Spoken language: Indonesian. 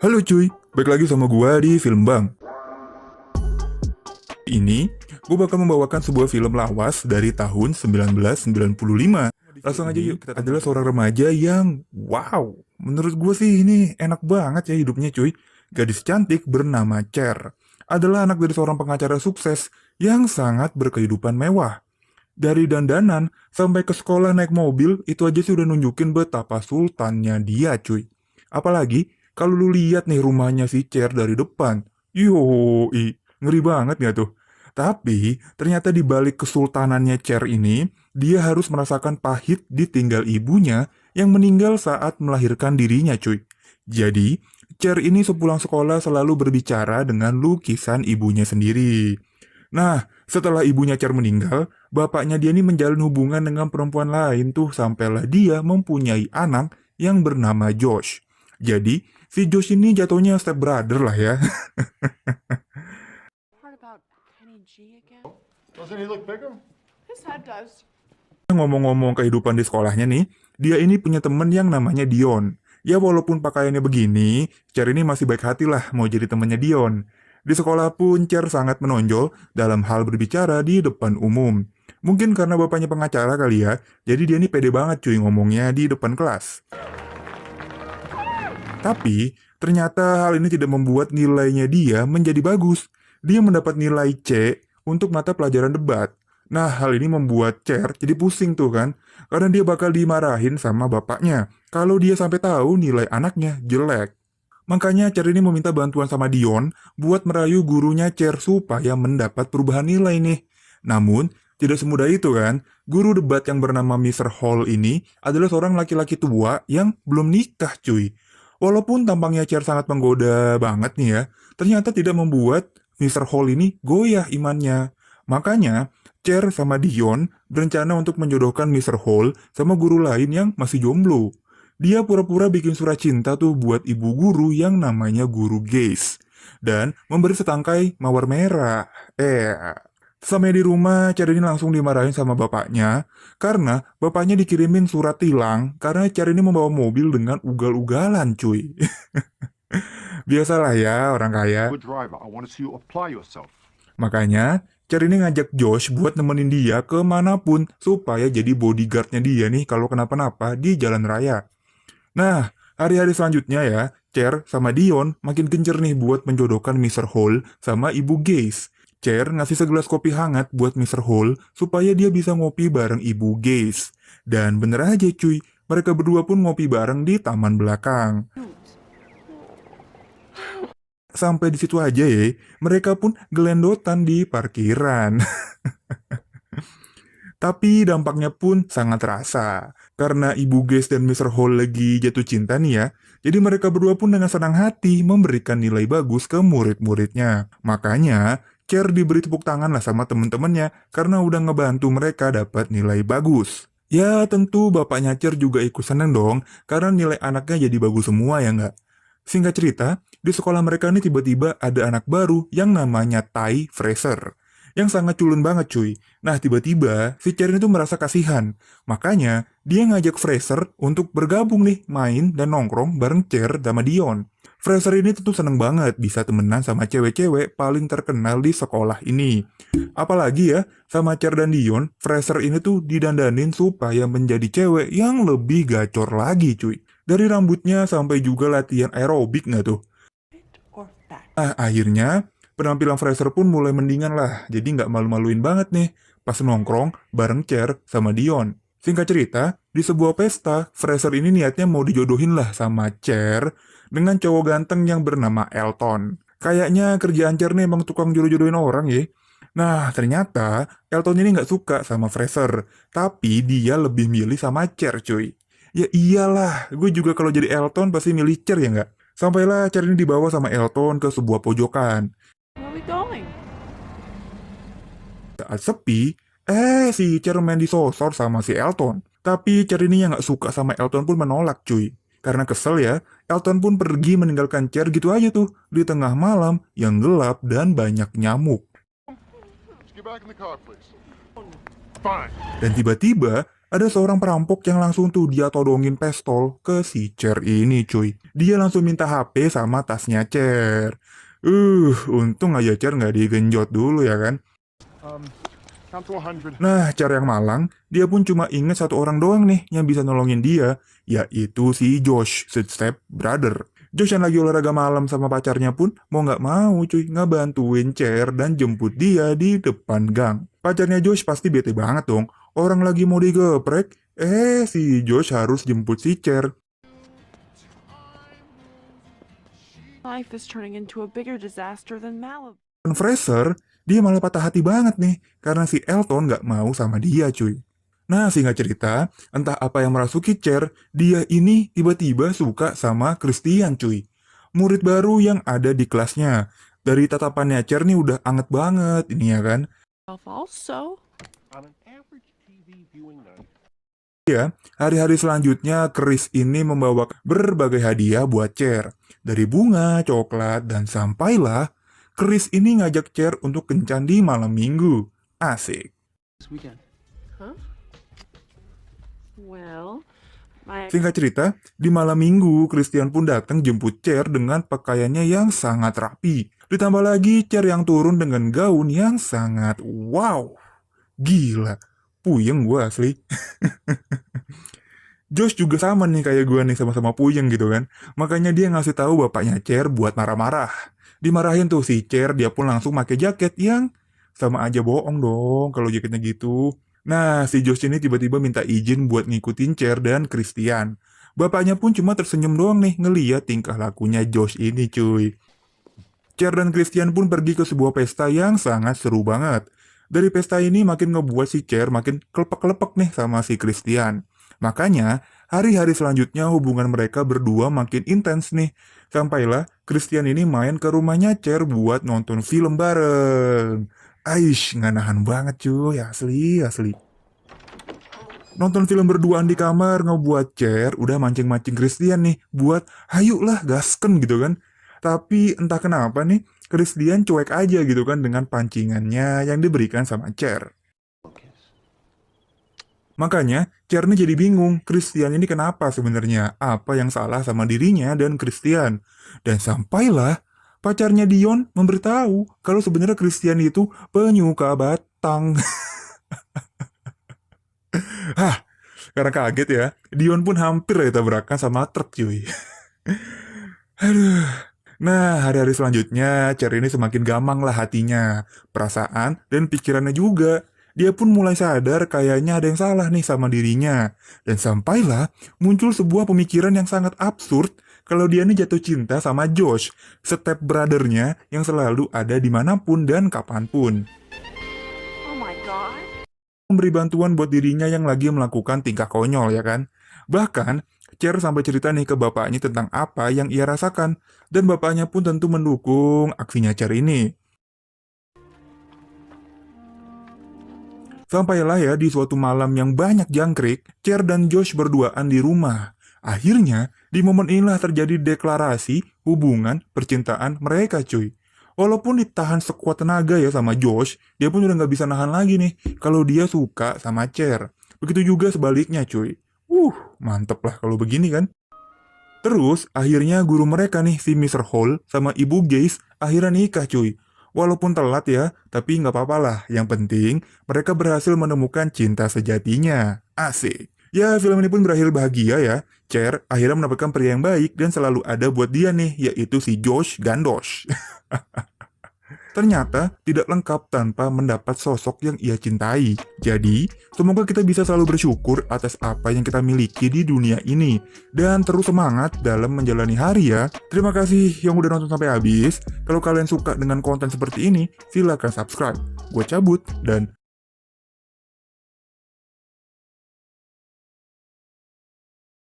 Halo cuy, balik lagi sama gua di Film Bang. Ini, gue bakal membawakan sebuah film lawas dari tahun 1995. Langsung aja yuk, kita adalah seorang remaja yang, wow, menurut gue sih ini enak banget ya hidupnya cuy. Gadis cantik bernama Cher. Adalah anak dari seorang pengacara sukses yang sangat berkehidupan mewah. Dari dandanan sampai ke sekolah naik mobil, itu aja sih udah nunjukin betapa sultannya dia cuy. Apalagi kalau lu lihat nih rumahnya si Cher dari depan. Yoi, ngeri banget gak tuh? Tapi ternyata di balik kesultanannya Cher ini, dia harus merasakan pahit ditinggal ibunya yang meninggal saat melahirkan dirinya cuy. Jadi, Cher ini sepulang sekolah selalu berbicara dengan lukisan ibunya sendiri. Nah, setelah ibunya Cher meninggal, bapaknya dia ini menjalin hubungan dengan perempuan lain tuh sampailah dia mempunyai anak yang bernama Josh. Jadi, si Josh ini jatuhnya step brother lah ya. Part about Kenny G again? Doesn't he look bigger? His head does. Ngomong-ngomong kehidupan di sekolahnya nih, dia ini punya temen yang namanya Dion. Ya walaupun pakaiannya begini, Cher ini masih baik hati lah mau jadi temennya Dion. Di sekolah pun Cher sangat menonjol dalam hal berbicara di depan umum. Mungkin karena bapaknya pengacara kali ya, jadi dia ini pede banget cuy ngomongnya di depan kelas. Tapi, ternyata hal ini tidak membuat nilainya dia menjadi bagus. Dia mendapat nilai C untuk mata pelajaran debat. Nah, hal ini membuat Cher jadi pusing tuh kan, karena dia bakal dimarahin sama bapaknya kalau dia sampai tahu nilai anaknya jelek. Makanya Cher ini meminta bantuan sama Dion buat merayu gurunya Cher supaya mendapat perubahan nilai nih. Namun, tidak semudah itu kan. Guru debat yang bernama Mr. Hall ini adalah seorang laki-laki tua yang belum nikah cuy. Walaupun tampangnya Cher sangat menggoda banget nih ya, ternyata tidak membuat Mr. Hall ini goyah imannya. Makanya, Cher sama Dion berencana untuk menjodohkan Mr. Hall sama guru lain yang masih jomblo. Dia pura-pura bikin surat cinta tuh buat ibu guru yang namanya Guru Gaze. Dan memberi setangkai mawar merah. Sampai di rumah, Cher ini langsung dimarahin sama bapaknya. Karena bapaknya dikirimin surat tilang karena Cher ini membawa mobil dengan ugal-ugalan cuy. Biasalah ya orang kaya. Good driver. I want to see you apply yourself. Makanya, Cher ini ngajak Josh buat nemenin dia kemanapun supaya jadi bodyguardnya dia nih kalau kenapa-napa di jalan raya. Nah, hari-hari selanjutnya ya, Cher sama Dion makin gencer nih buat menjodohkan Mr. Hall sama Ibu Gaze. Cher ngasih segelas kopi hangat buat Mr. Hall supaya dia bisa ngopi bareng Ibu Gaze. Dan bener aja cuy, mereka berdua pun ngopi bareng di taman belakang. Sampai di situ aja ya, mereka pun gelendotan di parkiran. Tapi dampaknya pun sangat terasa. Karena Ibu Gaze dan Mr. Hall lagi jatuh cinta nih ya. Jadi mereka berdua pun dengan senang hati memberikan nilai bagus ke murid-muridnya. Makanya, Cher diberi tepuk tangan lah sama temen-temennya karena udah ngebantu mereka dapat nilai bagus. Ya tentu bapaknya Cher juga ikut seneng dong karena nilai anaknya jadi bagus semua ya nggak? Singkat cerita, di sekolah mereka ini tiba-tiba ada anak baru yang namanya Ty Fraser. Yang sangat culun banget cuy. Nah tiba-tiba si Cher itu merasa kasihan. Makanya dia ngajak Fraser untuk bergabung nih main dan nongkrong bareng Cher sama Dion. Fraser ini tentu seneng banget bisa temenan sama cewek-cewek paling terkenal di sekolah ini. Apalagi ya, sama Cher dan Dion, Fraser ini tuh didandanin supaya menjadi cewek yang lebih gacor lagi cuy. Dari rambutnya sampai juga latihan aerobik nggak tuh? Fit or fat? Nah, akhirnya penampilan Fraser pun mulai mendingan lah, jadi nggak malu-maluin banget nih pas nongkrong bareng Cher sama Dion. Singkat cerita, di sebuah pesta, Fraser ini niatnya mau dijodohin lah sama Cher dengan cowok ganteng yang bernama Elton. Kayaknya kerjaan Cher nih emang tukang jodoh-jodohin orang ya. Nah, ternyata Elton ini nggak suka sama Fraser, tapi dia lebih milih sama Cher cuy. Ya iyalah, gue juga kalau jadi Elton pasti milih Cher ya nggak? Sampailah Cher ini dibawa sama Elton ke sebuah pojokan. Where are we going? Saat sepi, si Cher main disosor sama si Elton. Tapi Cher ini yang nggak suka sama Elton pun menolak cuy. Karena kesel ya, Elton pun pergi meninggalkan Cher gitu aja tuh, di tengah malam yang gelap dan banyak nyamuk. Let's get back in the car, please. Fine. Dan tiba-tiba, ada seorang perampok yang langsung tuh dia todongin pistol ke si Cher ini cuy. Dia langsung minta HP sama tasnya Cher. Untung aja Cher nggak digenjot dulu ya kan. Count to 100. Nah, Cher yang malang, dia pun cuma inget satu orang doang nih yang bisa nolongin dia, yaitu si Josh, si step brother. Josh yang lagi olahraga malam sama pacarnya pun mau nggak mau cuy ngebantuin Cher dan jemput dia di depan gang. Pacarnya Josh pasti bete banget dong. Orang lagi mau digeprek, si Josh harus jemput si Cher. Life is turning into a bigger disaster than Malibu. Dan Fraser, dia malah patah hati banget nih, karena si Elton nggak mau sama dia cuy. Nah, singkat cerita, entah apa yang merasuki Cher, dia ini tiba-tiba suka sama Christian cuy. Murid baru yang ada di kelasnya. Dari tatapannya Cher nih udah anget banget ini ya kan. Also, On an average TV viewing night, Ya, hari-hari selanjutnya Chris ini membawa berbagai hadiah buat Cher. Dari bunga, coklat, dan sampailah Chris ini ngajak Cher untuk kencan di malam minggu. Asik. This weekend. well, my Singkat cerita, di malam minggu Christian pun datang jemput Cher dengan pakaiannya yang sangat rapi. Ditambah lagi Cher yang turun dengan gaun yang sangat wow. Gila, puyeng gue asli. Josh juga sama nih kayak gue nih, sama-sama puyeng gitu kan. Makanya dia ngasih tahu bapaknya Cher buat marah-marah. Dimarahin tuh si Cher, dia pun langsung pakai jaket yang sama aja bohong dong kalau jaketnya gitu. Nah, si Josh ini tiba-tiba minta izin buat ngikutin Cher dan Christian. Bapaknya pun cuma tersenyum doang nih ngeliat tingkah lakunya Josh ini cuy. Cher dan Christian pun pergi ke sebuah pesta yang sangat seru banget. Dari pesta ini makin ngebuat si Cher makin kelepek-kelepek nih sama si Christian. Makanya, hari-hari selanjutnya hubungan mereka berdua makin intens nih. Sampailah Christian ini main ke rumahnya Cher buat nonton film bareng. Aish, nggak nahan banget cuy, asli. Nonton film berduaan di kamar ngebuat Cher udah mancing-mancing Christian nih buat hayuklah gasken gitu kan. Tapi entah kenapa nih, Christian cuek aja gitu kan dengan pancingannya yang diberikan sama Cher. Makanya, Cher nih jadi bingung, Christian ini kenapa sebenarnya? Apa yang salah sama dirinya dan Christian? Dan sampailah pacarnya Dion memberitahu kalau sebenarnya Christian itu penyuka batang. Hah, karena kaget ya, Dion pun hampir aja tabrakan sama truk cuy. Aduh. Nah, hari-hari selanjutnya, Cher ini semakin gamang lah hatinya, perasaan, dan pikirannya juga. Dia pun mulai sadar kayaknya ada yang salah nih sama dirinya. Dan sampailah muncul sebuah pemikiran yang sangat absurd kalau dia nih jatuh cinta sama Josh, step brother-nya yang selalu ada dimanapun dan kapanpun. oh my god. Memberi bantuan buat dirinya yang lagi melakukan tingkah konyol ya kan. Bahkan, Cher sampai cerita nih ke bapaknya tentang apa yang ia rasakan, dan bapaknya pun tentu mendukung aksinya Cher ini. Sampailah ya di suatu malam yang banyak jangkrik, Cher dan Josh berduaan di rumah. Akhirnya, di momen inilah terjadi deklarasi hubungan percintaan mereka cuy. Walaupun ditahan sekuat tenaga ya sama Josh, dia pun udah nggak bisa nahan lagi nih kalau dia suka sama Cher. Begitu juga sebaliknya cuy. Mantep lah kalau begini kan. Terus, akhirnya guru mereka nih, si Mr. Hall sama Ibu Gaze, akhirnya nikah cuy. Walaupun telat ya, tapi nggak apa-apa lah. Yang penting, mereka berhasil menemukan cinta sejatinya. Asik. Ya, film ini pun berakhir bahagia ya. Cher akhirnya mendapatkan pria yang baik dan selalu ada buat dia nih, yaitu si Josh Gandosh. Ternyata tidak lengkap tanpa mendapat sosok yang ia cintai. Jadi, semoga kita bisa selalu bersyukur atas apa yang kita miliki di dunia ini. Dan terus semangat dalam menjalani hari ya. Terima kasih yang udah nonton sampai habis. Kalau kalian suka dengan konten seperti ini, silakan subscribe. Gue cabut dan